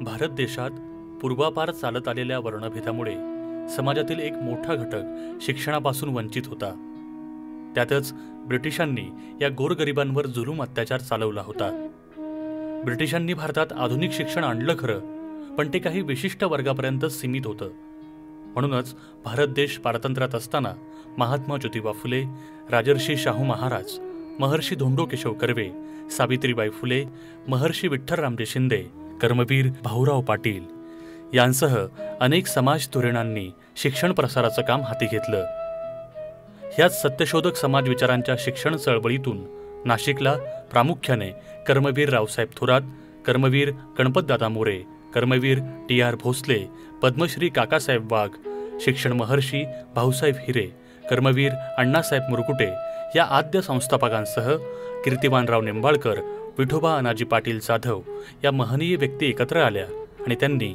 भारत देशात पूर्वापार चालत आलेल्या वर्णभेदामुळे समाजातील एक मोठा घटक शिक्षणापासून वंचित होता. त्यातच ब्रिटिशांनी या गोरगरिबांवर जुलूम अत्याचार चालवला होता. ब्रिटिशांनी भारतात आधुनिक शिक्षण आणलं खरं, पण ते काही विशिष्ट वर्गापर्यंत सीमित होतं. म्हणूनच भारत देश पारतंत्र्यात असताना महात्मा ज्योतिबा फुले, राजर्षी शाहू महाराज, महर्षी धोंडो केशव कर्वे, सावित्रीबाई फुले, महर्षी विठ्ठलरामजी शिंदे, कर्मवीर भाऊराव पाटील यांसह अनेक समाज धुरीणांनी शिक्षण प्रसाराचं काम हाती घेतलं. ह्याच सत्यशोधक समाज विचारांच्या शिक्षण चळवळीतून नाशिकला प्रामुख्याने कर्मवीर रावसाहेब थोरात, कर्मवीर गणपतदादा मोरे, कर्मवीर TR भोसले, पद्मश्री काकासाहेब वाघ, शिक्षण महर्षी भाऊसाहेब हिरे, कर्मवीर अण्णासाहेब मुरकुटे या आद्य संस्थापकांसह कीर्तिवानराव निंबाळकर, विठोबा अनाजी पाटील जाधव या महनीय व्यक्ती एकत्र आल्या आणि त्यांनी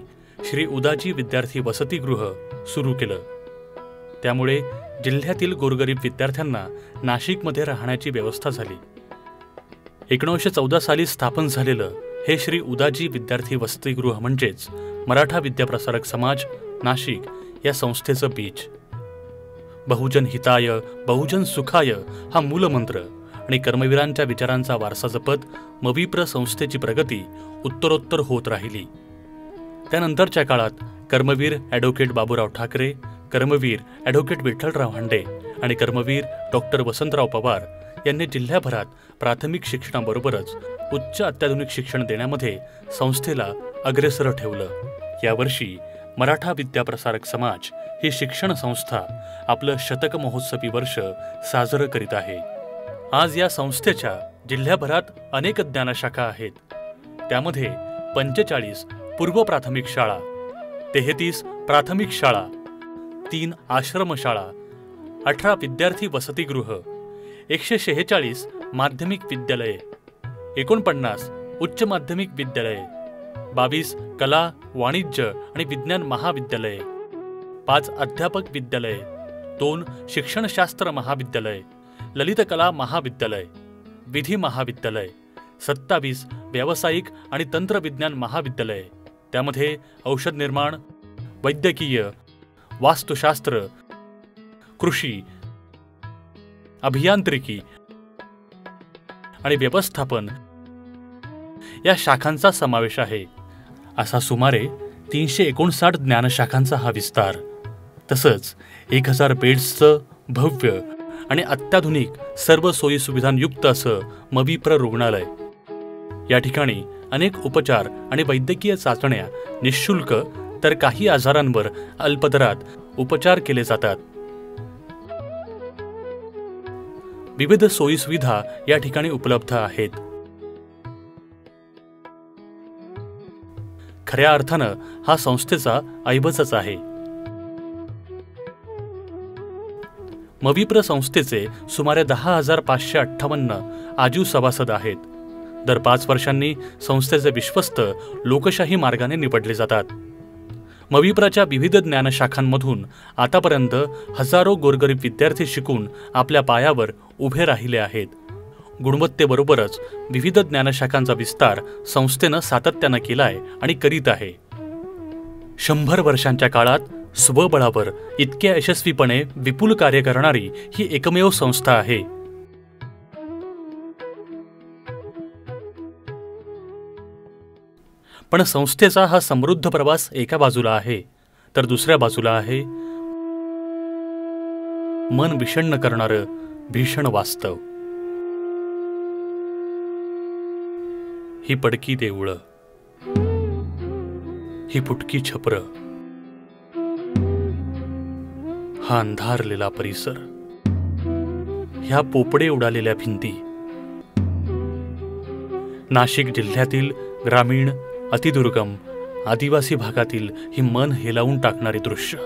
श्री उदाजी विद्यार्थी वसतिगृह सुरू केलं. त्यामुळे जिल्ह्यातील गोरगरीब विद्यार्थ्यांना नाशिकमध्ये राहण्याची व्यवस्था झाली. 1914 साली स्थापन झालेलं हे श्री उदाजी विद्यार्थी वसतिगृह म्हणजेच मराठा विद्याप्रसारक समाज नाशिक या संस्थेचं बीज. बहुजन हिताय बहुजन सुखाय हा मूलमंत्र आणि कर्मवीरांच्या विचारांचा वारसा जपत मविप्र संस्थेची प्रगती उत्तरोत्तर होत राहिली. त्यानंतरच्या काळात कर्मवीर ॲडव्होकेट बाबूराव ठाकरे, कर्मवीर ॲडव्होकेट विठ्ठलराव हांडे आणि कर्मवीर डॉक्टर वसंतराव पवार यांनी जिल्ह्याभरात प्राथमिक शिक्षणाबरोबरच उच्च अत्याधुनिक शिक्षण देण्यामध्ये संस्थेला अग्रेसर ठेवलं. यावर्षी मराठा विद्याप्रसारक समाज ही शिक्षण संस्था आपलं शतक महोत्सवी वर्ष साजरं करीत आहे. आज या संस्थेच्या जिल्ह्याभरात अनेक ज्ञानशाखा आहेत. त्यामध्ये 45 पूर्व प्राथमिक शाळा, 33 प्राथमिक शाळा, 3 आश्रमशाळा, 18 विद्यार्थी वसतिगृह, 146 माध्यमिक विद्यालये, 49 उच्च माध्यमिक विद्यालये, 22 कला, वाणिज्य आणि विज्ञान महाविद्यालये, 5 अध्यापक विद्यालये, 2 शिक्षणशास्त्र महाविद्यालय, ललित कला महाविद्यालय, विधी महाविद्यालय, 27 व्यावसायिक आणि तंत्रविज्ञान महाविद्यालय, त्यामध्ये औषध निर्माण, वैद्यकीय, वास्तुशास्त्र, कृषी, अभियांत्रिकी आणि व्यवस्थापन या शाखांचा समावेश आहे. असा सुमारे 359 ज्ञानशाखांचा हा विस्तार. तसंच 1000 बेड्सचं भव्य आणि अत्याधुनिक सर्व सोयी सुविधांयुक्त असं मविप्र रुग्णालय. या ठिकाणी अनेक उपचार आणि वैद्यकीय चाचण्या निःशुल्क तर काही आजारांवर अल्पदरात उपचार केले जातात. विविध सोयी सुविधा या ठिकाणी उपलब्ध आहेत. खऱ्या अर्थानं हा संस्थेचा ऐबजच आहे. मविप्र संस्थेचे सुमारे 10,558 आजीव सभासद आहेत. दर 5 वर्षांनी संस्थेचे विश्वस्त लोकशाही मार्गाने निवडले जातात. मविप्राच्या विविध ज्ञानशाखांमधून आतापर्यंत हजारो गोरगरीब विद्यार्थी शिकून आपल्या पायावर उभे राहिले आहेत. गुणवत्तेबरोबरच विविध ज्ञानशाखांचा विस्तार संस्थेनं सातत्यानं केलाय आणि करीत आहे. 100 वर्षांच्या काळात स्वबळावर इतक्या यशस्वीपणे विपुल कार्य करणारी ही एकमेव संस्था आहे. पण संस्थेचा हा समृद्ध प्रवास एका बाजूला आहे, तर दुसऱ्या बाजूला आहे मन विषण्ण करणारं भीषण वास्तव. ही पडकी देऊळं, ही फुटकी छपरं, हा अंधारलेला परिसर, ह्या पोपडे उडालेल्या भिंती, नाशिक जिल्ह्यातील ग्रामीण, अतिदुर्गम, आदिवासी भागातील ही मन हेलावून टाकणारी दृश्य.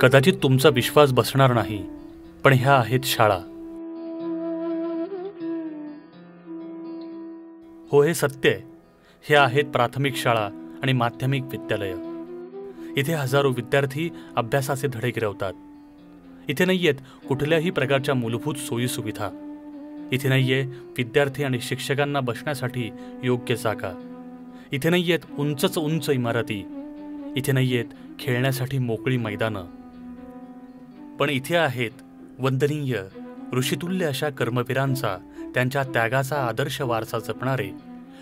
कदाचित तुमचा विश्वास बसणार नाही, पण ह्या आहेत शाळा. हो, हे सत्य आहे. हे आहेत प्राथमिक शाळा आणि माध्यमिक विद्यालय. इथे हजारो विद्यार्थी अभ्यासाचे धडे गिरवतात. इथे नाहीयेत कुठल्याही प्रकारच्या मूलभूत सोयी सुविधा. इथे नाहीये विद्यार्थी आणि शिक्षकांना बसण्यासाठी योग्य जागा. इथे नाहीयेत उंचच उंच इमारती. इथे नाहीयेत खेळण्यासाठी मोकळी मैदानं. पण इथे आहेत वंदनीय ऋषितुल्य अशा कर्मवीरांचा, त्यांच्या त्यागाचा आदर्श वारसा जपणारे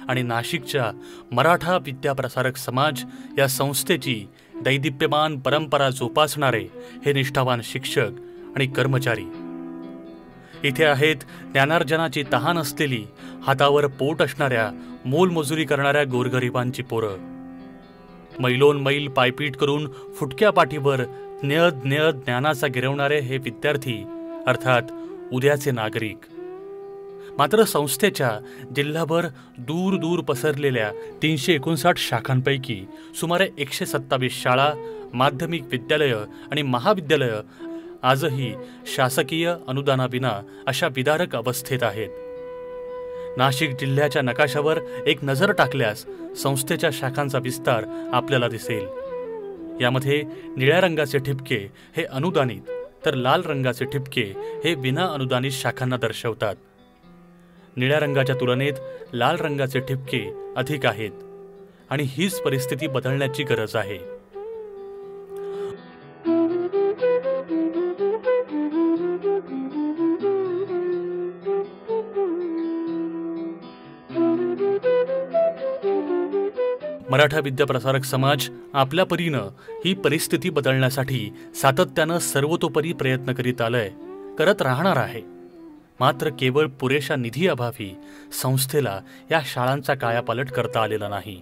आणि नाशिकच्या मराठा विद्याप्रसारक समाज या संस्थेची दैदिप्यमान परंपरा जोपासणारे हे निष्ठावान शिक्षक आणि कर्मचारी. इथे आहेत ज्ञानार्जनाची तहान असलेली, हातावर पोट असणाऱ्या, मोलमजुरी करणाऱ्या गोरगरिबांची पोरं. मैलोन मैल पायपीट करून फुटक्या पाठीवर ज्ञ ज्ञानाचा गिरवणारे हे विद्यार्थी, अर्थात उद्याचे नागरिक. मात्र संस्थेच्या जिल्हाभर दूर दूर पसरलेल्या 359 शाखांपैकी सुमारे 127 शाळा, माध्यमिक विद्यालयं आणि महाविद्यालयं आजही शासकीय अनुदानाविना अशा विदारक अवस्थेत आहेत. नाशिक जिल्ह्याच्या नकाशावर एक नजर टाकल्यास संस्थेच्या शाखांचा विस्तार आपल्याला दिसेल. यामध्ये निळ्या रंगाचे ठिपके हे अनुदानित, तर लाल रंगाचे ठिपके हे विना अनुदानित शाखांना दर्शवतात. निळ्या रंगाच्या तुलनेत लाल रंगाचे ठिपके अधिक आहेत आणि हीच परिस्थिती बदलण्याची गरज आहे. मराठा विद्याप्रसारक समाज आपल्या परीनं ही परिस्थिती बदलण्यासाठी सातत्यानं सर्वतोपरी प्रयत्न करीत आलंय, करत राहणार आहे. मात्र केवळ पुरेशा निधी अभावी संस्थेला या शाळांचा कायापालट करता आलेला नाही.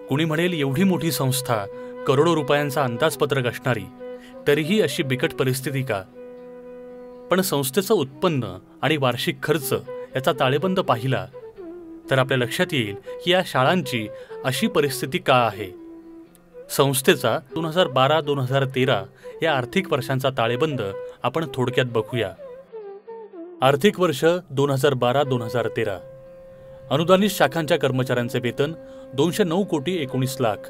कुणी म्हणेल एवढी मोठी संस्था, करोडो रुपयांचा अंदाजपत्रक असणारी, तरीही अशी बिकट परिस्थिती का? पण संस्थेचं उत्पन्न आणि वार्षिक खर्च याचा ताळेबंद पाहिला तर आपल्या लक्षात येईल की या शाळांची अशी परिस्थिती का आहे. संस्थेचा 2012-2013 या आर्थिक वर्षांचा ताळेबंद आपण थोडक्यात बघूया. आर्थिक वर्ष 2012-2013. अनुदानित शाखांच्या कर्मचाऱ्यांचे वेतन 209,19,00,000.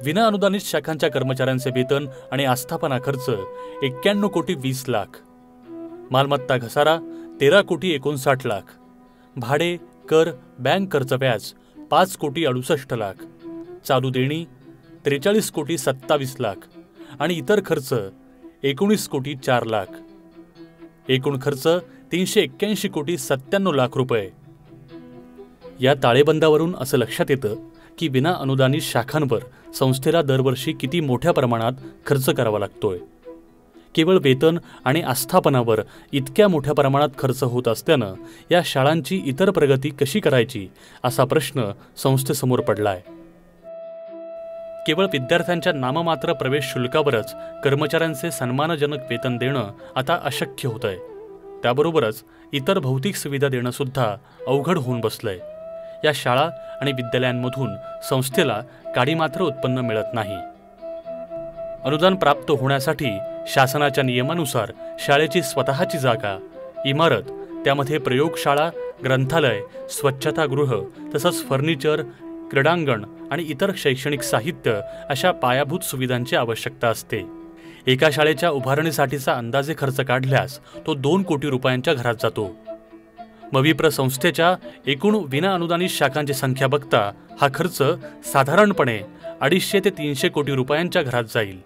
विना अनुदानित शाखांच्या कर्मचाऱ्यांचे वेतन आणि आस्थापना खर्च 91,20,00,000. मालमत्ता घसारा 13,59,00,000. भाडे, कर, बँक कर्ज व्याज 5,68,00,000. चालू देणी 43,27,00,000 आणि इतर खर्च 19,04,00,000. एकूण खर्च 381,97,00,000 रुपये. या ताळेबंदावरून असं लक्षात येतं की विना अनुदानित शाखांवर संस्थेला दरवर्षी किती मोठ्या प्रमाणात खर्च करावा लागतोय. केवळ वेतन आणि आस्थापनावर इतक्या मोठ्या प्रमाणात खर्च होत असल्यानं या शाळांची इतर प्रगती कशी करायची असा प्रश्न संस्थेसमोर पडलाय. केवळ विद्यार्थ्यांच्या नाममात्र प्रवेश शुल्कावरच कर्मचाऱ्यांचे सन्मानजनक वेतन देणं आता अशक्य होतंय. त्याबरोबरच इतर भौतिक सुविधा देणं सुद्धा अवघड होऊन बसलंय. या शाळा आणि विद्यालयांमधून संस्थेला काडीमात्र उत्पन्न मिळत नाही. अनुदान प्राप्त होण्यासाठी शासनाच्या नियमानुसार शाळेची स्वतःची जागा, इमारत, त्यामध्ये प्रयोगशाळा, ग्रंथालय, स्वच्छतागृह तसंच फर्निचर, क्रीडांगण आणि इतर शैक्षणिक साहित्य अशा पायाभूत सुविधांची आवश्यकता असते. एका शाळेच्या उभारणीसाठीचा अंदाजे खर्च काढल्यास तो 2 कोटी रुपयांच्या घरात जातो. मविप्र संस्थेच्या एकूण विना अनुदानित शाखांची संख्या बघता हा खर्च साधारणपणे 250 ते 300 कोटी रुपयांच्या घरात जाईल.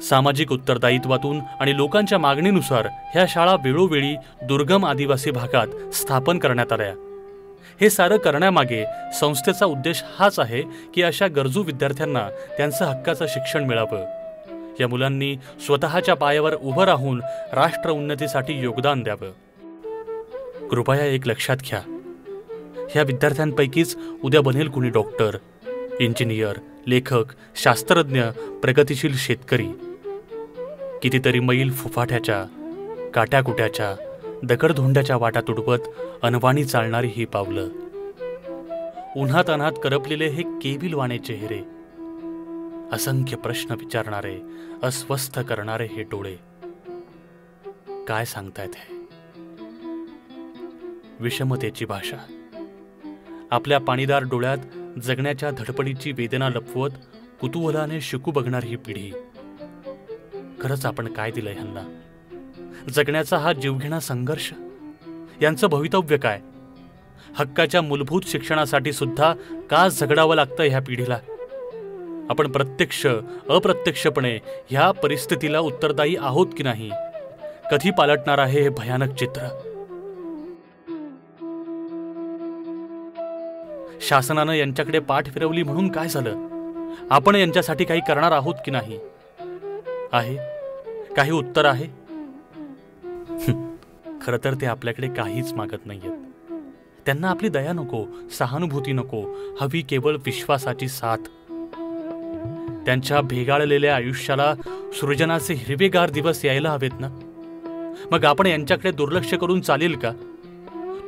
सामाजिक उत्तरदायित्वातून आणि लोकांच्या मागणीनुसार ह्या शाळा वेळोवेळी दुर्गम आदिवासी भागात स्थापन करण्यात आल्या. हे सारं करण्यामागे संस्थेचा उद्देश हाच आहे की अशा गरजू विद्यार्थ्यांना त्यांचं हक्काचं शिक्षण मिळावं. या मुलांनी स्वतःच्या पायावर उभं राहून राष्ट्र उन्नतीसाठी योगदान द्यावं. कृपया एक लक्षात घ्या, ह्या विद्यार्थ्यांपैकीच उद्या बनेल कुणी डॉक्टर, इंजिनियर, लेखक, शास्त्रज्ञ, प्रगतिशील शेतकरी. कितीतरी मैल फुफाट्याच्या, काट्याकुट्याच्या, दगडधोंड्याच्या वाटा तुडवत अनवाणी चालणारी ही पावलं, उन्हात अनात करपलेले हे केविलवाणे चेहरे, असंख्य प्रश्न विचारणारे, अस्वस्थ करणारे हे डोळे, काय सांगतायत हे? विषमतेची भाषा. आपल्या पाणीदार डोळ्यात जगण्याच्या धडपडीची वेदना लपवत कुतूहलाने शिकू बघणारी ही पिढी. खरंच आपण काय दिलंय ह्यांना? जगण्याचा हा जीवघेणा संघर्ष, यांचं भवितव्य काय? हक्काच्या मूलभूत शिक्षणासाठी सुद्धा का झगडावं लागतं ह्या पिढीला? आपण प्रत्यक्ष अप्रत्यक्षपणे ह्या परिस्थितीला उत्तरदायी आहोत की नाही? कधी पालटणार आहे हे भयानक चित्र? शासनानं यांच्याकडे पाठ फिरवली म्हणून काय झालं? आपण यांच्यासाठी काही करणार आहोत की नाही? आहे काही उत्तर आहे? खरं तर ते आपल्याकडे काहीच मागत नाहीयेत. त्यांना आपली दया नको, सहानुभूती नको, हवी केवळ विश्वासाची साथ. त्यांच्या भेगाळलेल्या आयुष्याला सृजनाचे हिरवेगार दिवस यायला हवेत ना. मग आपण यांच्याकडे दुर्लक्ष करून चालेल का?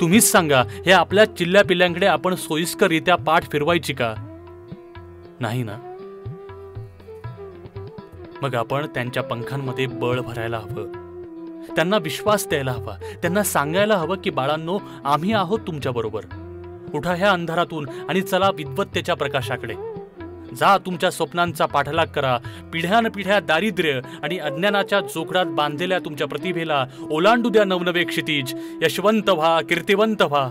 तुम्हीच सांगा, हे आपल्या चिल्ल्या पिल्ल्यांकडे आपण सोयीस्कररित्या पाठ फिरवायची का? नाही ना. मग आपण त्यांच्या पंखांमध्ये बळ भरायला हवं, त्यांना विश्वास द्यायला हवा, त्यांना सांगायला हवं की बाळांनो, आम्ही आहोत तुमच्या बरोबर. उठा ह्या अंधारातून आणि चला विद्वत्तेच्या प्रकाशाकडे. जा तुमच्या स्वप्नांचा पाठलाग करा. पिढ्यानपिढ्या दारिद्र्य आणि अज्ञानाच्या जोखडात बांधलेल्या तुमच्या प्रतिभेला ओलांडू द्या नवनवे क्षितिज. यशवंत व्हा, कीर्तिवंत व्हा.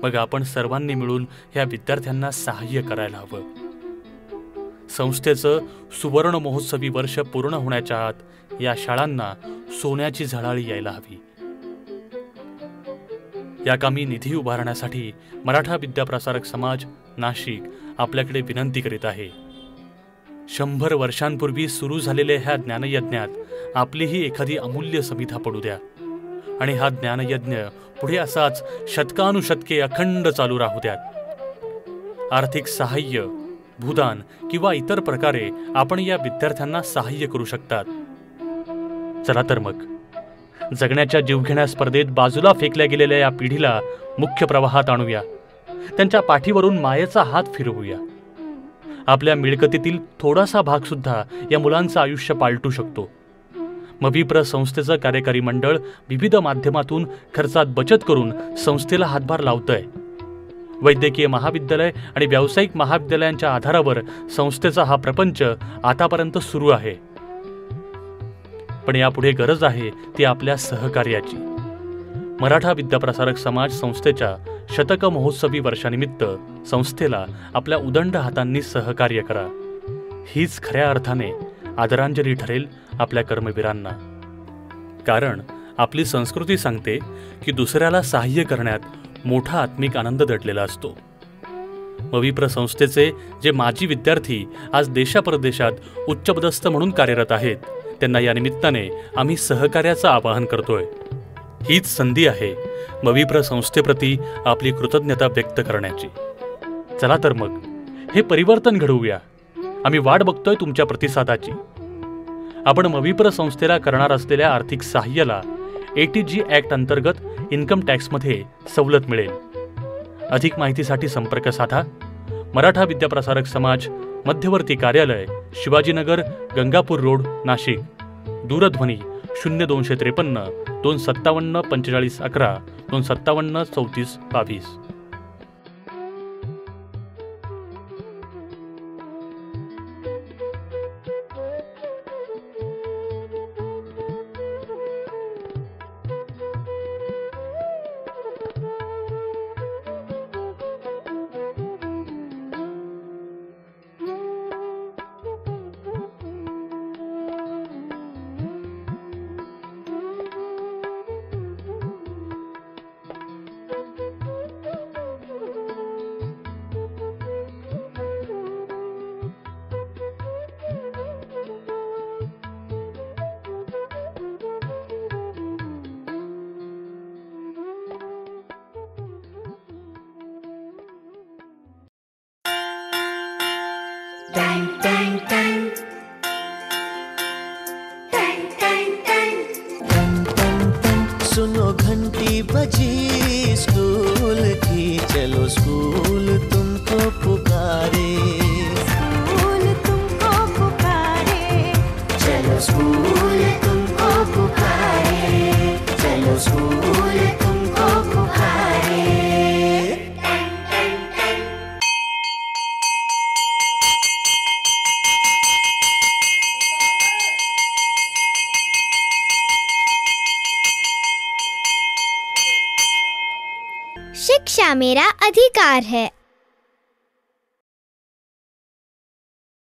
मग आपण सर्वांनी मिळून ह्या विद्यार्थ्यांना सहाय्य करायला हवं. संस्थेचं सुवर्ण महोत्सवी वर्ष पूर्ण होण्याच्या आत या शाळांना सोन्याची झळाळी यायला हवी. या कामी निधी उभारण्यासाठी मराठा विद्याप्रसारक समाज नाशिक आपल्याकडे विनंती करीत आहे. 100 वर्षांपूर्वी सुरू झालेल्या ह्या ज्ञानयज्ञात आपलीही एखादी अमूल्य समिधा पडू द्या आणि हा ज्ञानयज्ञ पुढे असाच शतकानुशतके अखंड चालू राहू द्यात. आर्थिक सहाय्य, भूदान किंवा इतर प्रकारे आपण या विद्यार्थ्यांना सहाय्य करू शकतात. चला तर मग जगण्याच्या जीवघेण्या स्पर्धेत बाजूला फेकल्या गेलेल्या या पिढीला मुख्य प्रवाहात आणूया. त्यांच्या पाठीवरून मायेचा हात फिरवूया. आपल्या मिळकतीतील थोडासा भाग सुद्धा या मुलांचं आयुष्य पालटू शकतो. मविप्र संस्थेचं कार्यकारी मंडळ विविध माध्यमातून खर्चात बचत करून संस्थेला हातभार लावतंय. वैद्यकीय महाविद्यालय आणि व्यावसायिक महाविद्यालयांच्या आधारावर संस्थेचा हा प्रपंच आतापर्यंत सुरू आहे. पण यापुढे गरज आहे ती आपल्या सहकार्याची. मराठा विद्याप्रसारक समाज संस्थेच्या शतक महोत्सवी वर्षानिमित्त संस्थेला आपल्या उदंड हातांनी सहकार्य करा. हीच खऱ्या अर्थाने आदरांजली ठरेल आपल्या कर्मवीरांना. कारण आपली संस्कृती सांगते की दुसऱ्याला सहाय्य करण्यात मोठा आत्मिक आनंद दडलेला असतो. मविप्र संस्थेचे जे माजी विद्यार्थी आज देशापरदेशात उच्चपदस्थ म्हणून कार्यरत आहेत, त्यांना या निमित्ताने आम्ही सहकार्याचं आवाहन करतोय. हीच संधी आहे मविप्र संस्थेप्रती आपली कृतज्ञता व्यक्त करण्याची. चला तर मग हे परिवर्तन घडवूया. आम्ही वाट बघतोय तुमच्या प्रतिसादाची. आपण मविप्र संस्थेला करणार असलेल्या आर्थिक सहाय्याला ATG ॲक्ट अंतर्गत इन्कम टॅक्समध्ये सवलत मिळेल. अधिक माहितीसाठी संपर्क साधा. मराठा विद्याप्रसारक समाज, मध्यवर्ती कार्यालय, शिवाजीनगर, गंगापूर रोड, नाशिक. दूरध्वनी 0253 257 45 11 257 34 22. Dang, dang, dang. Dang, dang, dang. Dang, dang, dang. सुनो घंटी बजी स्कूल की, चलो स्कूल तुमको पुकारे. स्कूल तुमको पुकारे. चलो स्कूल तुमको पुकारे. चलो स्कूल तुमको पुकारे. शिक्षा मेरा अधिकार है।